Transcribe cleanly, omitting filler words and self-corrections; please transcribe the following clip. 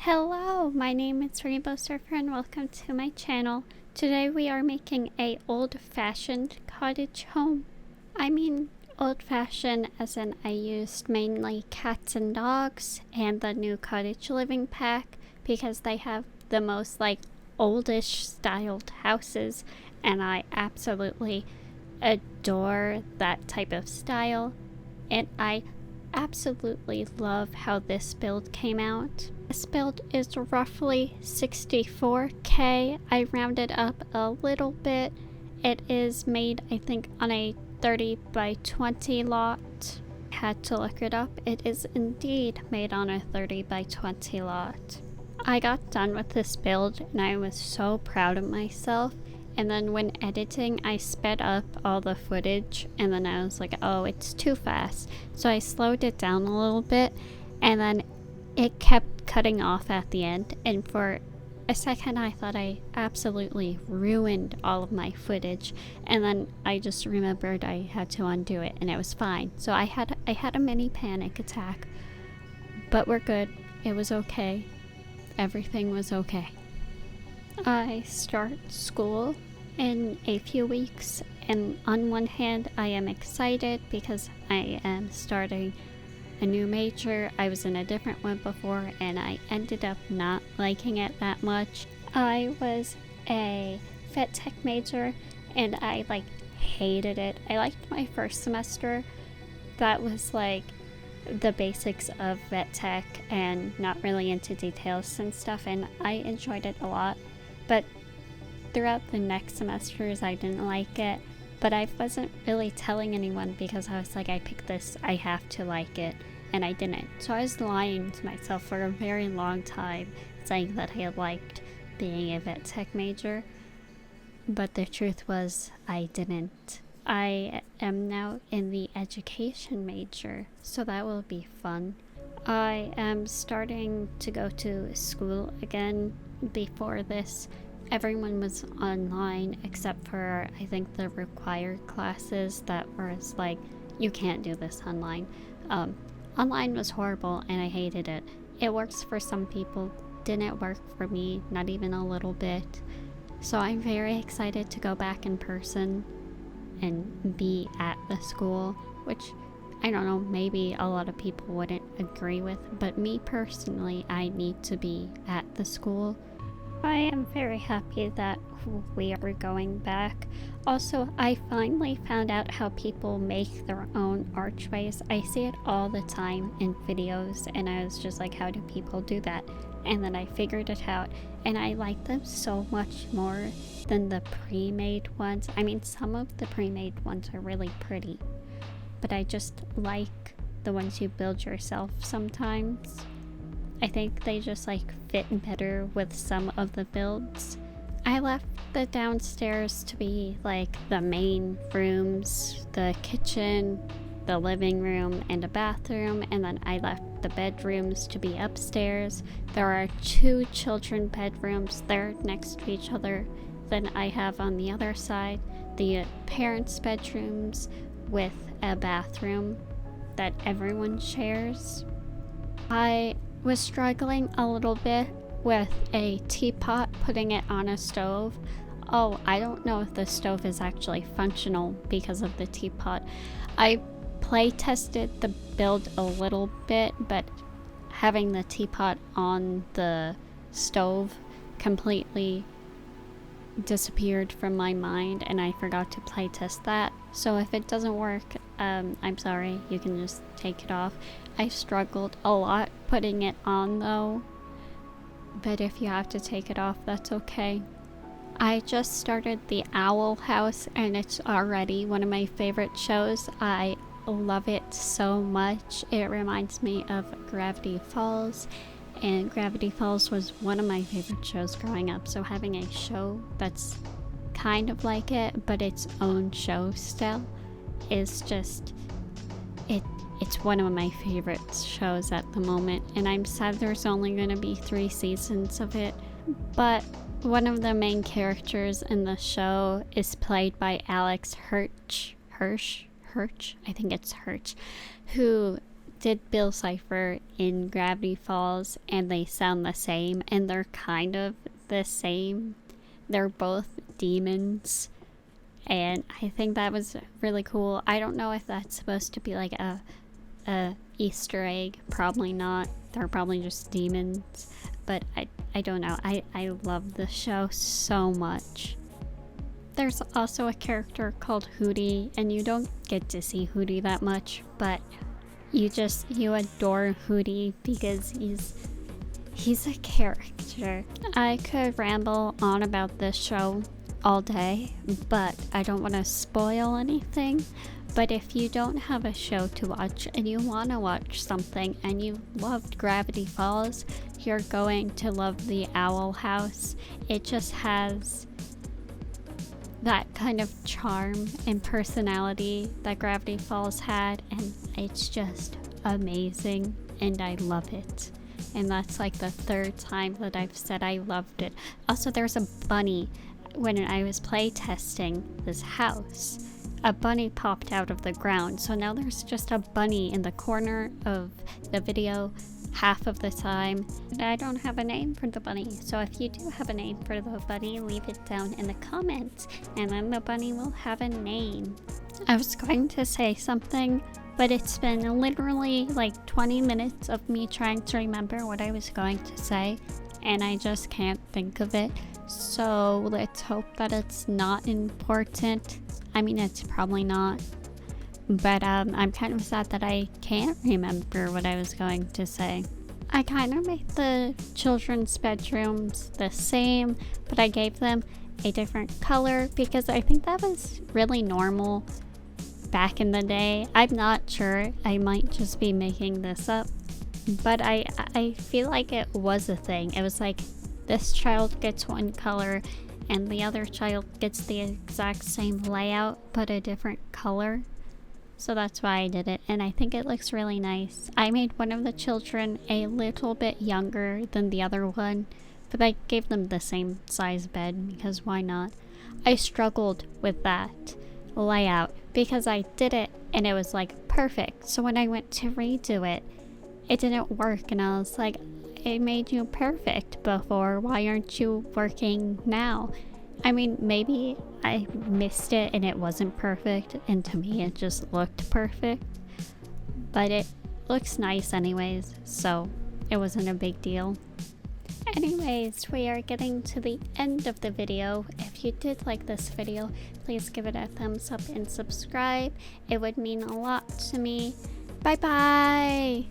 Hello, my name is Rainbow Surfer and welcome to my channel. Today we are making a old-fashioned cottage home. I mean old-fashioned as in I used mainly cats and dogs and the new cottage living pack because they have the most oldish styled houses and I absolutely adore that type of style, and I absolutely love how this build came out. This build is roughly 64K. I rounded up a little bit. It is made, I think, on a 30 by 20 lot. Had to look it up. It is indeed made on a 30 by 20 lot. I got done with this build and I was so proud of myself. And then when editing, I sped up all the footage and then I was like, oh, it's too fast. So I slowed it down a little bit and then it kept cutting off at the end. And for a second, I thought I absolutely ruined all of my footage. And then I just remembered I had to undo it and it was fine. So I had a mini panic attack, but we're good. It was okay. Everything was okay. I start school in a few weeks, and on one hand I am excited because I am starting a new major. I was in a different one before and I ended up not liking it that much. I was a vet tech major and I hated it. I liked my first semester. That was the basics of vet tech and not really into details and stuff, and I enjoyed it a lot. But throughout the next semesters I didn't like it, but I wasn't really telling anyone because I was like, I picked this, I have to like it, and I didn't. So I was lying to myself for a very long time saying that I liked being a vet tech major, but the truth was I didn't. I am now in the education major, so that will be fun. I am starting to go to school again. Before this, everyone was online except for I think the required classes that was you can't do this online. Online was horrible and I hated it. It works for some people, didn't work for me, not even a little bit. So I'm very excited to go back in person and be at the school, which I don't know, maybe a lot of people wouldn't agree with, but me personally, I need to be at the school. I am very happy that we are going back. Also, I finally found out how people make their own archways. I see it all the time in videos and I was just like, how do people do that? And then I figured it out and I like them so much more than the pre-made ones. I mean, some of the pre-made ones are really pretty, but I just like the ones you build yourself sometimes. I think they just fit better with some of the builds. I left the downstairs to be the main rooms, the kitchen, the living room, and a bathroom, and then I left the bedrooms to be upstairs. There are 2 children bedrooms. They're next to each other. Then I have on the other side the parents' bedrooms with a bathroom that everyone shares. I was struggling a little bit with a teapot, putting it on a stove. Oh, I don't know if the stove is actually functional because of the teapot. I play tested the build a little bit, but having the teapot on the stove completely disappeared from my mind and I forgot to play test that. So if it doesn't work, I'm sorry, you can just take it off. I struggled a lot putting it on though, but if you have to take it off, that's okay. I just started The Owl House and it's already one of my favorite shows. I love it so much. It reminds me of Gravity Falls, and Gravity Falls was one of my favorite shows growing up, so having a show that's kind of like it but its own show still is just it's one of my favorite shows at the moment, and I'm sad there's only going to be 3 seasons of it. But one of the main characters in the show is played by Alex Hirsch, I think it's Hirsch, who did Bill Cipher in Gravity Falls, and they sound the same, and they're kind of the same. They're both demons, and I think that was really cool. I don't know if that's supposed to be like a Easter egg. Probably not. They're probably just demons, but I don't know. I love the show so much. There's also a character called Hootie, and you don't get to see Hootie that much, but you adore Hootie because he's a character. I could ramble on about this show all day, but I don't want to spoil anything. But if you don't have a show to watch and you want to watch something and you loved Gravity Falls, you're going to love the Owl House. It just has that kind of charm and personality that Gravity Falls had, and it's just amazing, and I love it. And that's like the third time that I've said I loved it. Also, there's a bunny. When I was play testing this house, a bunny popped out of the ground, so now there's just a bunny in the corner of the video half of the time. And I don't have a name for the bunny, so if you do have a name for the bunny, leave it down in the comments, and then the bunny will have a name. I was going to say something, but it's been literally like 20 minutes of me trying to remember what I was going to say, and I just can't think of it. So let's hope that it's not important. I mean, it's probably not. But I'm kind of sad that I can't remember what I was going to say. I kind of made the children's bedrooms the same, but I gave them a different color because I think that was really normal back in the day. I'm not sure. I might just be making this up. But I feel like it was a thing. It was like this child gets one color and the other child gets the exact same layout but a different color. So that's why I did it, and I think it looks really nice. I made one of the children a little bit younger than the other one, but I gave them the same size bed because why not? I struggled with that layout because I did it and it was like perfect. So when I went to redo it, it didn't work, and I was like, it made you perfect before. Why aren't you working now? I mean, maybe I missed it and it wasn't perfect, and to me it just looked perfect. But it looks nice anyways, so it wasn't a big deal. Anyways, we are getting to the end of the video. If you did like this video, please give it a thumbs up and subscribe. It would mean a lot to me. Bye bye!